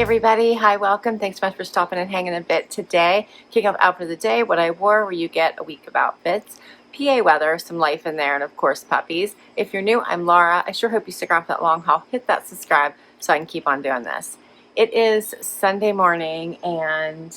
everybody, hi, welcome. Thanks so much for stopping and hanging a bit today. Kicking off outfit of the day, what I wore, where you get a week of outfits, PA weather, some life in there, and of course puppies. If you're new, I'm Laura. I sure hope you stick around for that long haul. Hit that subscribe so I can keep on doing this. It is Sunday morning and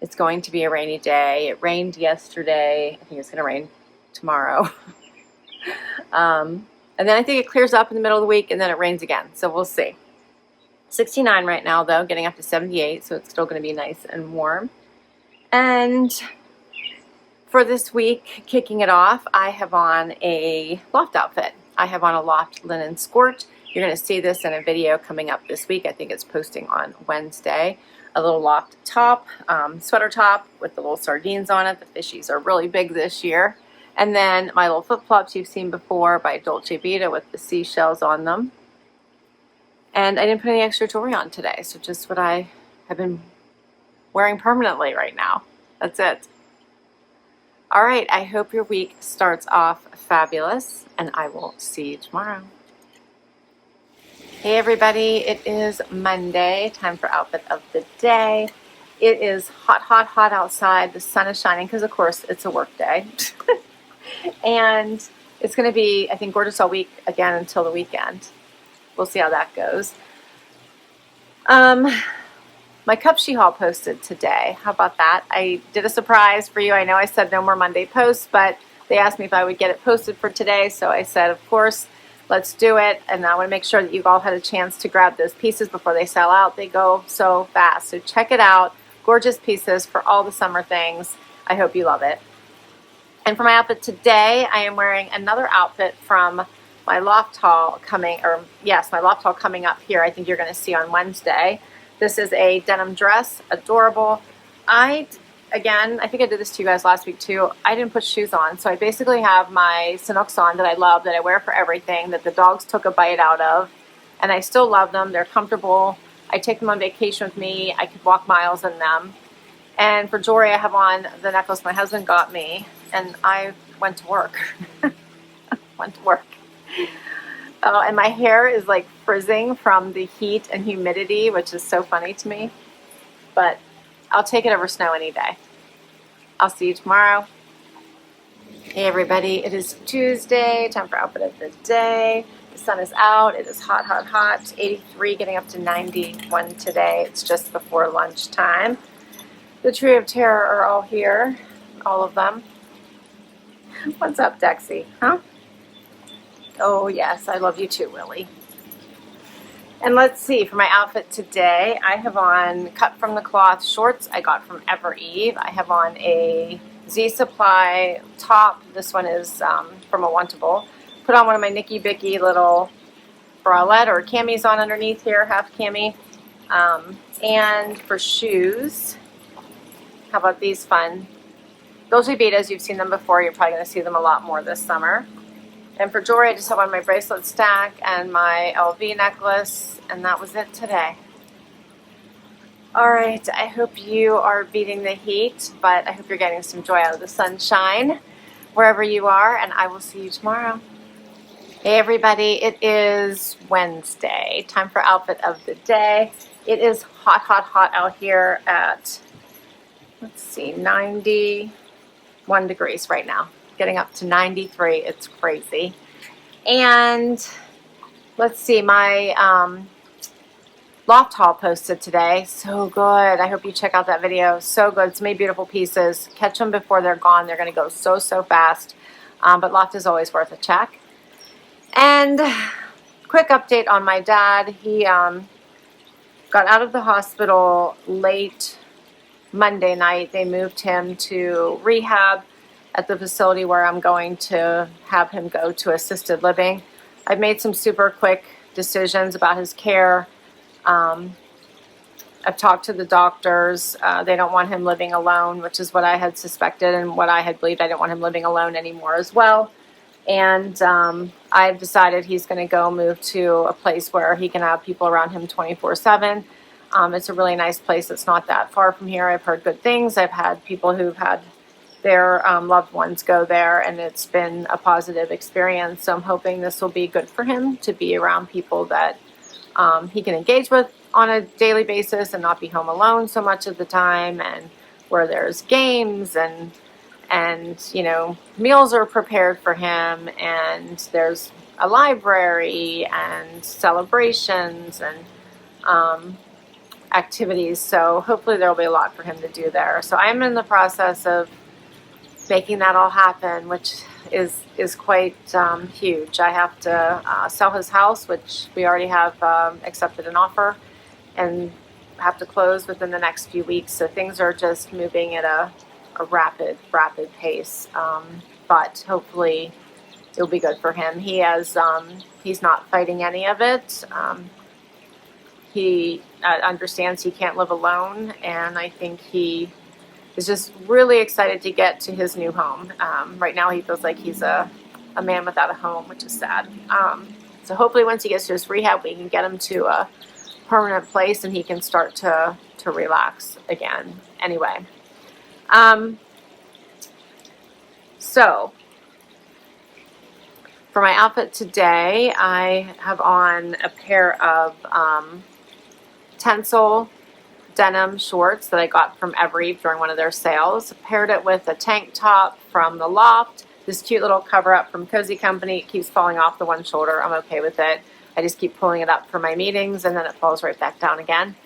it's going to be a rainy day. It rained yesterday. I think it's going to rain tomorrow. And then I think it clears up in the middle of the week and then it rains again. So we'll see. 69 right now though, getting up to 78, so it's still going to be nice and warm. And for this week, kicking it off, I have on a loft outfit. I have on a loft linen skirt. You're going to see this in a video coming up this week. I think it's posting on Wednesday. A little loft top, sweater top with the little sardines on it. The fishies are really big this year. And then my little flip-flops you've seen before by Dolce Vita with the seashells on them. And I didn't put any extra jewelry on today, so just what I have been wearing permanently right now. That's it. All right, I hope your week starts off fabulous, and I will see you tomorrow. Hey everybody, it is Monday, time for outfit of the day. It is hot, hot, hot outside. The sun is shining because, of course, it's a work day. And it's going to be, I think, gorgeous all week again until the weekend. We'll see how that goes. My cup she haul posted today. How about that? I did a surprise for you. I know I said no more Monday posts, but they asked me if I would get it posted for today. So I said, of course, let's do it. And I want to make sure that you've all had a chance to grab those pieces before they sell out. They go so fast. So check it out. Gorgeous pieces for all the summer things. I hope you love it. And for my outfit today, I am wearing another outfit from my loft haul coming up here. I think you're going to see on Wednesday. This is a denim dress, adorable. I think I did this to you guys last week too. I didn't put shoes on, so I basically have my Sanuks on that I love, that I wear for everything, that the dogs took a bite out of, and I still love them. They're comfortable. I take them on vacation with me. I could walk miles in them. And for jewelry, I have on the necklace my husband got me, and I went to work. And my hair is like frizzing from the heat and humidity, which is so funny to me. But I'll take it over snow any day. I'll see you tomorrow. Hey everybody, it is Tuesday, time for outfit of the day. The sun is out. It is hot, hot, hot. 83, getting up to 91 today. It's just before lunchtime. The Tree of Terror are all here, all of them. What's up, Dexy? Huh? Oh, yes, I love you too, Willie. And let's see, for my outfit today, I have on cut from the cloth shorts I got from Evereve. I have on a Z Supply top. This one is from a Wantable. Put on one of my Nicky Bicky little bralette or camis on underneath here, half cami. And for shoes, how about these fun Dolce Vitas? You've seen them before. You're probably going to see them a lot more this summer. And for jewelry, I just have on my bracelet stack and my LV necklace, and that was it today. All right, I hope you are beating the heat, but I hope you're getting some joy out of the sunshine wherever you are, and I will see you tomorrow. Hey everybody, it is Wednesday, time for outfit of the day. It is hot, hot, hot out here at, 91 degrees right now. Getting up to 93. It's crazy. And let's see, my loft haul posted today. So good. I hope you check out that video. So good. So many beautiful pieces. Catch them before they're gone. They're going to go so, so fast. But loft is always worth a check. And quick update on my dad. He got out of the hospital late Monday night. They moved him to rehab at the facility where I'm going to have him go to assisted living. I've made some super quick decisions about his care. I've talked to the doctors. They don't want him living alone, which is what I had suspected and what I had believed. I didn't want him living alone anymore as well. And I've decided he's going to go move to a place where he can have people around him 24/7. It's a really nice place. It's not that far from here. I've heard good things. I've had people who've had their loved ones go there, and it's been a positive experience. So I'm hoping this will be good for him to be around people that he can engage with on a daily basis and not be home alone so much of the time, and where there's games and you know, meals are prepared for him, and there's a library and celebrations and activities. So hopefully there'll be a lot for him to do there. So I'm in the process of making that all happen, which is quite huge. I have to sell his house, which we already have accepted an offer, and have to close within the next few weeks. So things are just moving at a rapid pace. But hopefully it'll be good for him. He has he's not fighting any of it. He understands he can't live alone, and I think he is just really excited to get to his new home. Right now he feels like he's a man without a home, which is sad. So hopefully once he gets to his rehab, we can get him to a permanent place and he can start to relax again. Anyway, so for my outfit today, I have on a pair of Tencel denim shorts that I got from Evereve during one of their sales. Paired it with a tank top from the Loft, this cute little cover up from Cosy Company. It keeps falling off the one shoulder. I'm okay with it. I just keep pulling it up for my meetings and then it falls right back down again.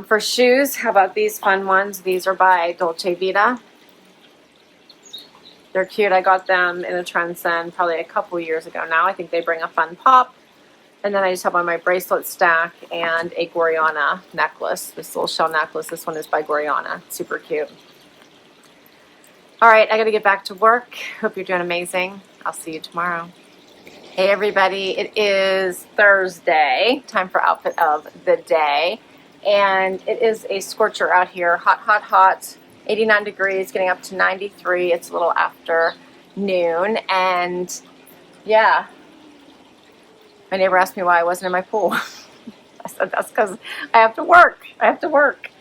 For shoes, how about these fun ones? These are by Dolce Vita. They're cute. I got them in a Trendsend probably a couple years ago now. I think they bring a fun pop. And then I just have on my bracelet stack and a Gorjana necklace. This little shell necklace. This one is by Gorjana. Super cute. All right, I got to get back to work. Hope you're doing amazing. I'll see you tomorrow. Hey everybody, it is Thursday. Time for outfit of the day. And it is a scorcher out here. Hot, hot, hot. 89 degrees, getting up to 93. It's a little after noon. And yeah, my neighbor asked me why I wasn't in my pool. I said, that's because I have to work. I have to work.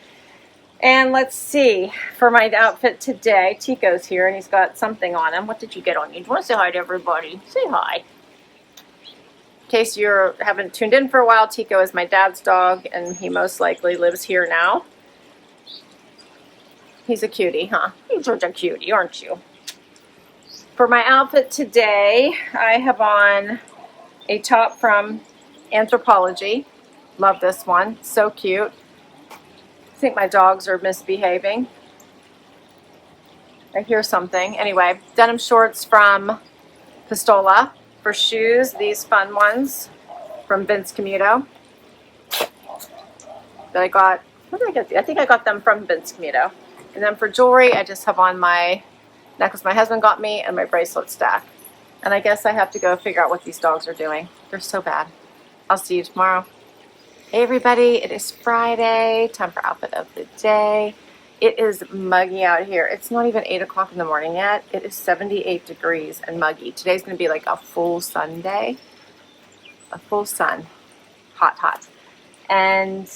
And let's see, for my outfit today, Tico's here and he's got something on him. What did you get on you? Do you want to say hi to everybody? Say hi. In case you haven't tuned in for a while, Tico is my dad's dog and he most likely lives here now. He's a cutie, huh? You're such a cutie, aren't you? For my outfit today, I have on a top from Anthropologie. Love this one. So cute. I think my dogs are misbehaving. I hear something. Anyway, denim shorts from Pistola. For shoes, these fun ones from Vince Camuto that I got. Where did I get these? I think I got them from Vince Camuto. And then for jewelry, I just have on my necklace my husband got me and my bracelet stack. And I guess I have to go figure out what these dogs are doing. They're so bad. I'll see you tomorrow. Hey everybody, it is Friday. Time for outfit of the day. It is muggy out here. It's not even 8 o'clock in the morning yet. It is 78 degrees and muggy. Today's going to be like a full sun day. A full sun. Hot, hot. And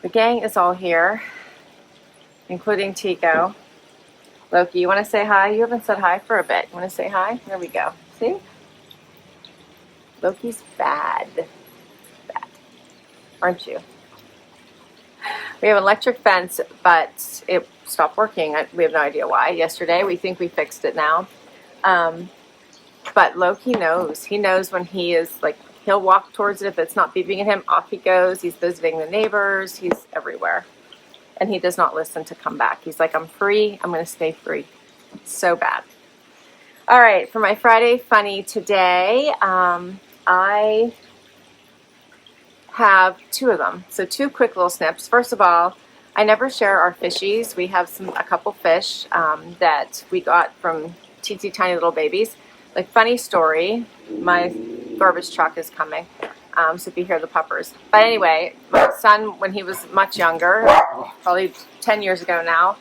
the gang is all here, including Tico. Loki, you want to say hi? You haven't said hi for a bit. You want to say hi? There we go. See? Loki's bad. Bad. Aren't you? We have an electric fence, but it stopped working. We have no idea why. Yesterday, we think we fixed it now. But Loki knows. He knows when he is like, he'll walk towards it. If it's not beeping at him, off he goes. He's visiting the neighbors. He's everywhere. And he does not listen to come back. He's like, I'm free. I'm going to stay free. It's so bad. All right, for my Friday funny today, I have two of them. So two quick little snips. First of all, I never share our fishies. We have a couple fish that we got from teensy tiny little babies. Like, funny story, my garbage truck is coming. So if you hear the puppers. But anyway, my son, when he was much younger, probably 10 years ago now,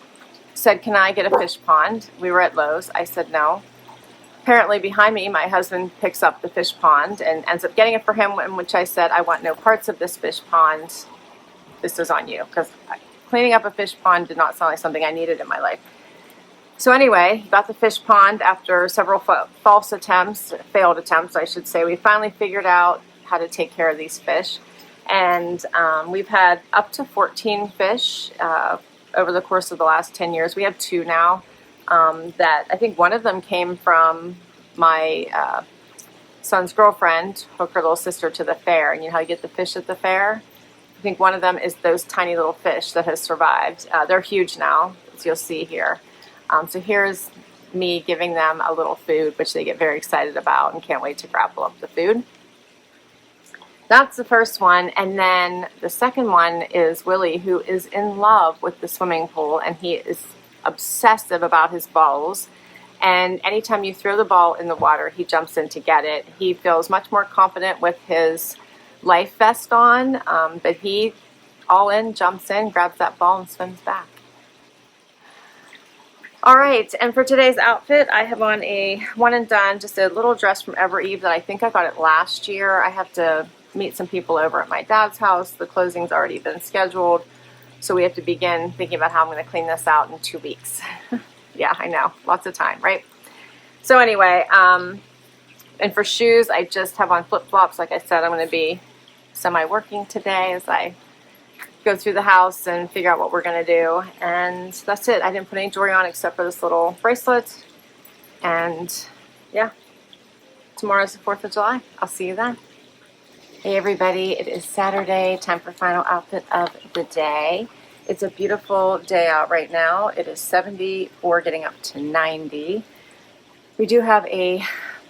said, can I get a fish pond? We were at Lowe's. I said no. Apparently behind me, my husband picks up the fish pond and ends up getting it for him, in which I said, I want no parts of this fish pond. This is on you. Because cleaning up a fish pond did not sound like something I needed in my life. So anyway, got the fish pond after several failed attempts, I should say. We finally figured out how to take care of these fish. And we've had up to 14 fish over the course of the last 10 years. We have 2 now that I think one of them came from my son's girlfriend, took her little sister to the fair. And you know how you get the fish at the fair? I think one of them is those tiny little fish that has survived. They're huge now, as you'll see here. So here's me giving them a little food, which they get very excited about and can't wait to grapple up the food. That's the first one. And then the second one is Willie, who is in love with the swimming pool, and he is obsessive about his balls. And anytime you throw the ball in the water, he jumps in to get it. He feels much more confident with his life vest on, but he all in, jumps in, grabs that ball, and swims back. All right, and for today's outfit, I have on a one and done, just a little dress from Evereve that I think I got it last year. I have to meet some people over at my dad's house. The closing's already been scheduled, so we have to begin thinking about how I'm going to clean this out in 2 weeks. Yeah, I know, lots of time, right? So anyway, and for shoes, I just have on flip-flops. Like I said, I'm going to be semi-working today as I go through the house and figure out what we're going to do. And that's it. I didn't put any jewelry on except for this little bracelet. And yeah, tomorrow's the 4th of July. I'll see you then. Hey everybody, it is Saturday, time for final outfit of the day. It's a beautiful day out right now. It is 74, getting up to 90. We do have a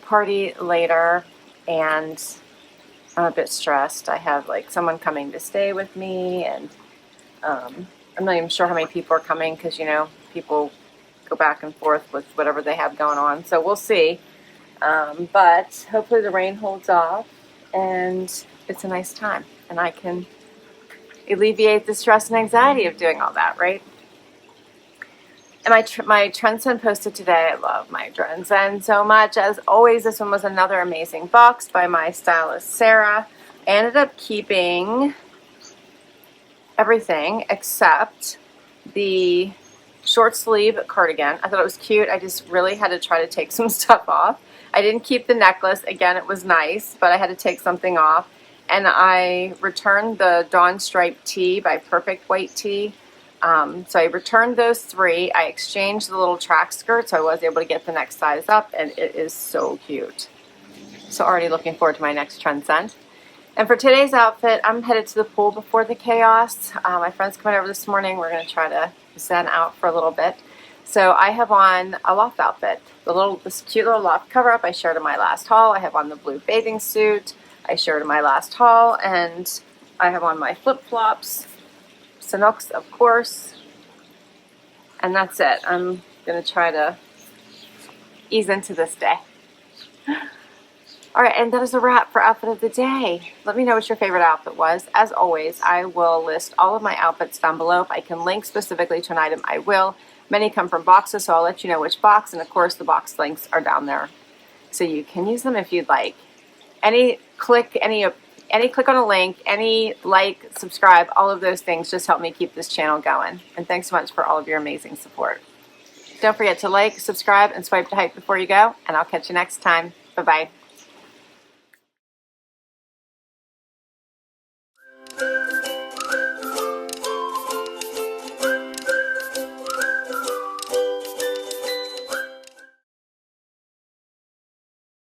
party later, and I'm a bit stressed. I have like someone coming to stay with me, and I'm not even sure how many people are coming because, you know, people go back and forth with whatever they have going on. So we'll see. But hopefully the rain holds off and it's a nice time, and I can alleviate the stress and anxiety of doing all that, right? And my Trendsend posted today. I love my Trendsend so much. As always, this one was another amazing box by my stylist, Sarah. I ended up keeping everything except the short sleeve cardigan. I thought it was cute. I just really had to try to take some stuff off. I didn't keep the necklace. Again, it was nice, but I had to take something off. And I returned the Dawn Stripe tee by Perfect White Tee. So I returned those 3. I exchanged the little track skirt, so I was able to get the next size up, and it is so cute. So already looking forward to my next Trendsend. And for today's outfit, I'm headed to the pool before the chaos. My friend's coming over this morning. We're going to try to zen out for a little bit. So I have on a loft outfit. This cute little loft cover-up I shared in my last haul. I have on the blue bathing suit I shared in my last haul, and I have on my flip-flops, Sanuks, of course, and that's it. I'm going to try to ease into this day. All right, and that is a wrap for outfit of the day. Let me know what your favorite outfit was. As always, I will list all of my outfits down below. If I can link specifically to an item, I will. Many come from boxes, so I'll let you know which box, and of course the box links are down there, so you can use them if you'd like. Any click on a link, any like, subscribe, all of those things just help me keep this channel going. And thanks so much for all of your amazing support. Don't forget to like, subscribe, and swipe to hype before you go, and I'll catch you next time. Bye-bye.